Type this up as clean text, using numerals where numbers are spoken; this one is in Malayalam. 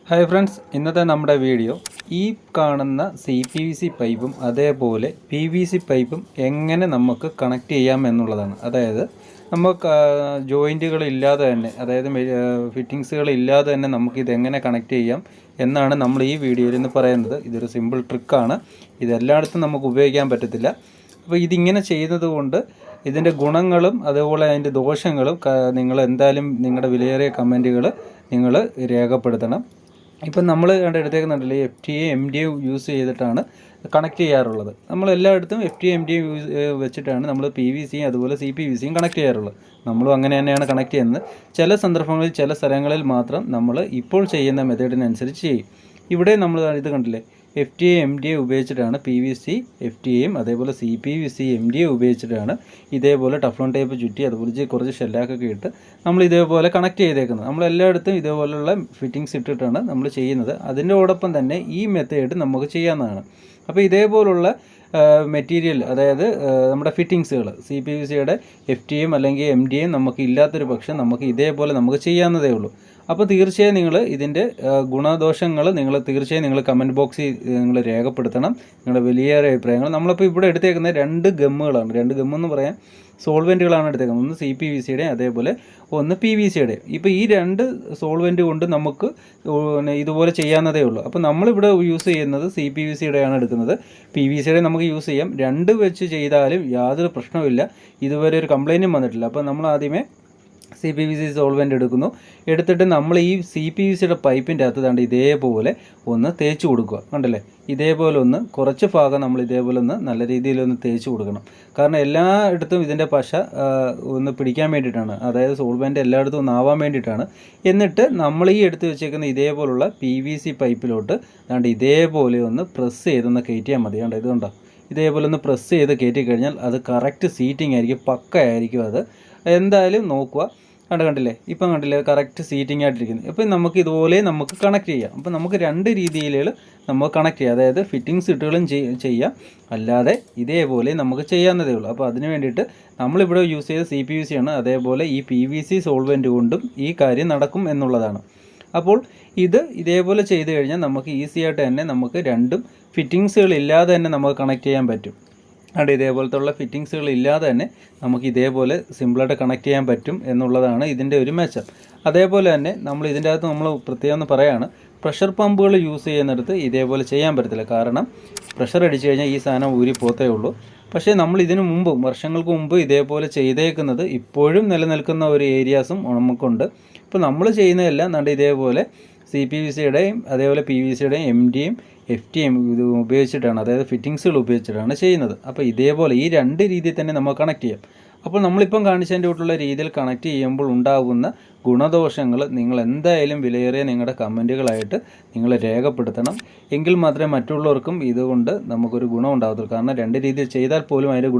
ഹായ് ഫ്രണ്ട്സ്, ഇന്നത്തെ നമ്മുടെ വീഡിയോ ഈ കാണുന്ന CPVC പൈപ്പും അതേപോലെ PVC പൈപ്പും എങ്ങനെ നമുക്ക് കണക്ട് ചെയ്യാം എന്നുള്ളതാണ്. അതായത് നമുക്ക് ജോയിൻറ്റുകൾ ഇല്ലാതെ തന്നെ, അതായത് ഫിറ്റിങ്സുകൾ ഇല്ലാതെ തന്നെ നമുക്കിതെങ്ങനെ കണക്ട് ചെയ്യാം എന്നാണ് നമ്മൾ ഈ വീഡിയോയിൽ ഇന്ന് പറയുന്നത്. ഇതൊരു സിമ്പിൾ ട്രിക്കാണ്. ഇതെല്ലായിടത്തും നമുക്ക് ഉപയോഗിക്കാൻ പറ്റത്തില്ല. അപ്പോൾ ഇതിങ്ങനെ ചെയ്യുന്നത് കൊണ്ട് ഇതിൻ്റെ ഗുണങ്ങളും അതേപോലെ അതിൻ്റെ ദോഷങ്ങളും നിങ്ങൾ എന്തായാലും നിങ്ങളുടെ വിലയേറിയ കമൻറ്റുകൾ നിങ്ങൾ രേഖപ്പെടുത്തണം. ഇപ്പം നമ്മൾ എടുത്തേക്കുന്നുണ്ടല്ലോ, FTA MTA യൂസ് ചെയ്തിട്ടാണ് കണക്ട് ചെയ്യാറുള്ളത്. നമ്മളെല്ലായിടത്തും FTA MTA വെച്ചിട്ടാണ് നമ്മൾ PVCയും അതുപോലെ CPVCയും കണക്ട് ചെയ്യാറുള്ളത്. നമ്മളും അങ്ങനെ തന്നെയാണ് കണക്ട് ചെയ്യുന്നത്. ചില സന്ദർഭങ്ങളിൽ ചില സ്ഥലങ്ങളിൽ മാത്രം നമ്മൾ ഇപ്പോൾ ചെയ്യുന്ന മെത്തേഡിനനുസരിച്ച് ചെയ്യും. ഇവിടെ നമ്മൾ ഇത് കണ്ടില്ലേ, FTA MTA ഉപയോഗിച്ചിട്ടാണ് PVC FTAയും അതേപോലെ CPVC MTA ഉപയോഗിച്ചിട്ടാണ് ഇതേപോലെ ടഫ്ലോൺ ടേപ്പ് ചുറ്റി അതുപോലെ കുറച്ച് ഷെല്ലാക്കൊക്കെ ഇട്ട് നമ്മൾ ഇതേപോലെ കണക്ട് ചെയ്തേക്കുന്നത്. നമ്മളെല്ലായിടത്തും ഇതേപോലെയുള്ള ഫിറ്റിങ്സ് ഇട്ടിട്ടാണ് നമ്മൾ ചെയ്യുന്നത്. അതിൻ്റെയോടൊപ്പം തന്നെ ഈ മെത്തേഡ് നമുക്ക് ചെയ്യാവുന്നതാണ്. അപ്പോൾ ഇതേപോലുള്ള മെറ്റീരിയൽ, അതായത് നമ്മുടെ ഫിറ്റിങ്സുകൾ CPVCയുടെ FTAയും അല്ലെങ്കിൽ MTAയും നമുക്ക് ഇല്ലാത്തൊരു പക്ഷം നമുക്ക് ഇതേപോലെ നമുക്ക് ചെയ്യാവുന്നതേ ഉള്ളൂ. അപ്പോൾ തീർച്ചയായും നിങ്ങൾ ഇതിൻ്റെ ഗുണദോഷങ്ങൾ തീർച്ചയായും നിങ്ങൾ കമൻറ്റ് ബോക്സിൽ നിങ്ങൾ രേഖപ്പെടുത്തണം, നിങ്ങളുടെ വലിയ അഭിപ്രായങ്ങൾ. നമ്മളിപ്പോൾ ഇവിടെ എടുത്തേക്കുന്ന രണ്ട് ഗമ്മുകളാണ്. രണ്ട് ഗമ്മെന്ന് പറയാൻ സോൾവെൻറ്റുകളാണ് എടുത്തേക്കുന്നത്. ഒന്ന് CPVCയുടെ അതേപോലെ ഒന്ന് PVCയുടെ. ഇപ്പോൾ ഈ രണ്ട് സോൾവെൻറ്റ് കൊണ്ട് നമുക്ക് ഇതുപോലെ ചെയ്യാവുന്നതേ ഉള്ളൂ. അപ്പോൾ നമ്മളിവിടെ യൂസ് ചെയ്യുന്നത് CPVCയുടെയാണ് എടുക്കുന്നത്. PVCയുടെ നമുക്ക് യൂസ് ചെയ്യാം. രണ്ട് വെച്ച് ചെയ്താലും യാതൊരു പ്രശ്നവുമില്ല. ഇതുവരെ ഒരു കംപ്ലൈൻറ്റും വന്നിട്ടില്ല. അപ്പോൾ നമ്മൾ ആദ്യമേ CPVC സോൾവെൻ്റ് എടുത്തിട്ട് നമ്മൾ ഈ CPVCയുടെ പൈപ്പിൻ്റെ അകത്ത് കണ്ട് ഇതേപോലെ ഒന്ന് തേച്ച് കൊടുക്കുക. കണ്ടല്ലേ, ഇതേപോലെ ഒന്ന് കുറച്ച് ഭാഗം നമ്മൾ ഇതേപോലെ ഒന്ന് നല്ല രീതിയിലൊന്ന് തേച്ച് കൊടുക്കണം. കാരണം എല്ലായിടത്തും ഇതിൻ്റെ പശ ഒന്ന് പിടിക്കാൻ വേണ്ടിയിട്ടാണ്, അതായത് സോൾവെൻ്റ് എല്ലായിടത്തും ഒന്ന് ആവാൻ വേണ്ടിയിട്ടാണ്. എന്നിട്ട് നമ്മൾ ഈ എടുത്ത് വെച്ചേക്കുന്ന ഇതേപോലുള്ള PVC പൈപ്പിലോട്ട് കണ്ട് ഇതേപോലെ ഒന്ന് പ്രസ് ചെയ്തൊന്ന് കയറ്റിയാൽ മതി. കണ്ടോ, ഇത് കണ്ടോ, ഇതേപോലെ ഒന്ന് പ്രസ് ചെയ്ത് കയറ്റി കഴിഞ്ഞാൽ അത് കറക്റ്റ് സീറ്റിംഗ് ആയിരിക്കും, പക്കയായിരിക്കും. അത് എന്തായാലും നോക്കുക. കണ്ടില്ലേ, ഇപ്പം കണ്ടില്ലേ, കറക്റ്റ് സീറ്റിംഗ് ആയിട്ടിരിക്കുന്നു. ഇപ്പം നമുക്ക് ഇതുപോലെ നമുക്ക് കണക്ട് ചെയ്യാം. അപ്പം നമുക്ക് രണ്ട് രീതിയിൽ നമുക്ക് കണക്ട് ചെയ്യാം. അതായത് ഫിറ്റിങ്സ് ഇട്ടുകളും ചെയ്യാം, അല്ലാതെ ഇതേപോലെ നമുക്ക് ചെയ്യാവുന്നതേ ഉള്ളൂ. അപ്പോൾ അതിന് വേണ്ടിയിട്ട് നമ്മളിവിടെ യൂസ് ചെയ്ത CPVC ആണ്. അതേപോലെ ഈ PVC സോൾവെൻ്റ് കൊണ്ടും ഈ കാര്യം നടക്കും എന്നുള്ളതാണ്. അപ്പോൾ ഇതേപോലെ ചെയ്ത് കഴിഞ്ഞാൽ നമുക്ക് ഈസി ആയിട്ട് തന്നെ നമുക്ക് രണ്ടും ഫിറ്റിങ്സുകൾ ഇല്ലാതെ തന്നെ നമുക്ക് കണക്ട് ചെയ്യാൻ പറ്റും. അവിടെ ഇതേപോലത്തുള്ള ഫിറ്റിങ്സുകൾ ഇല്ലാതെ തന്നെ നമുക്ക് ഇതേപോലെ സിമ്പിളായിട്ട് കണക്ട് ചെയ്യാൻ പറ്റും എന്നുള്ളതാണ് ഇതിൻ്റെ ഒരു മെച്ചം. അതേപോലെ തന്നെ നമ്മൾ ഇതിൻ്റെ അകത്ത് നമ്മൾ പ്രത്യേകം പറയുകയാണ്, പ്രഷർ പമ്പുകൾ യൂസ് ചെയ്യുന്നിടത്ത് ഇതേപോലെ ചെയ്യാൻ പറ്റത്തില്ല. കാരണം പ്രഷർ അടിച്ചു കഴിഞ്ഞാൽ ഈ സാധനം ഊരി പോത്തേ ഉള്ളൂ. പക്ഷേ നമ്മൾ ഇതിനു മുമ്പും വർഷങ്ങൾക്ക് മുമ്പ് ഇതേപോലെ ചെയ്തേക്കുന്നത് ഇപ്പോഴും നിലനിൽക്കുന്ന ഒരു ഏരിയാസും നമുക്കുണ്ട്. ഇപ്പോൾ നമ്മൾ ചെയ്യുന്നതെല്ലാം കണ്ട് ഇതേപോലെ CPVCയുടെയും അതേപോലെ PVCയുടെയും MTയും FTയും ഇത് ഉപയോഗിച്ചിട്ടാണ്, അതായത് ഫിറ്റിങ്സുകൾ ഉപയോഗിച്ചിട്ടാണ് ചെയ്യുന്നത്. അപ്പോൾ ഇതേപോലെ ഈ രണ്ട് രീതിയിൽ തന്നെ നമുക്ക് കണക്ട് ചെയ്യാം. അപ്പോൾ നമ്മളിപ്പം കാണിച്ചതിൻ്റെ കൂട്ടുള്ള രീതിയിൽ കണക്ട് ചെയ്യുമ്പോൾ ഉണ്ടാകുന്ന ഗുണദോഷങ്ങൾ നിങ്ങൾ എന്തായാലും വിലയേറിയ നിങ്ങളുടെ കമൻറ്റുകളായിട്ട് നിങ്ങൾ രേഖപ്പെടുത്തണം. എങ്കിൽ മാത്രമേ മറ്റുള്ളവർക്കും ഇതുകൊണ്ട് നമുക്കൊരു ഗുണം ഉണ്ടാകത്തുള്ളൂ. കാരണം രണ്ട് രീതിയിൽ ചെയ്താൽ പോലും അതിൻ്റെ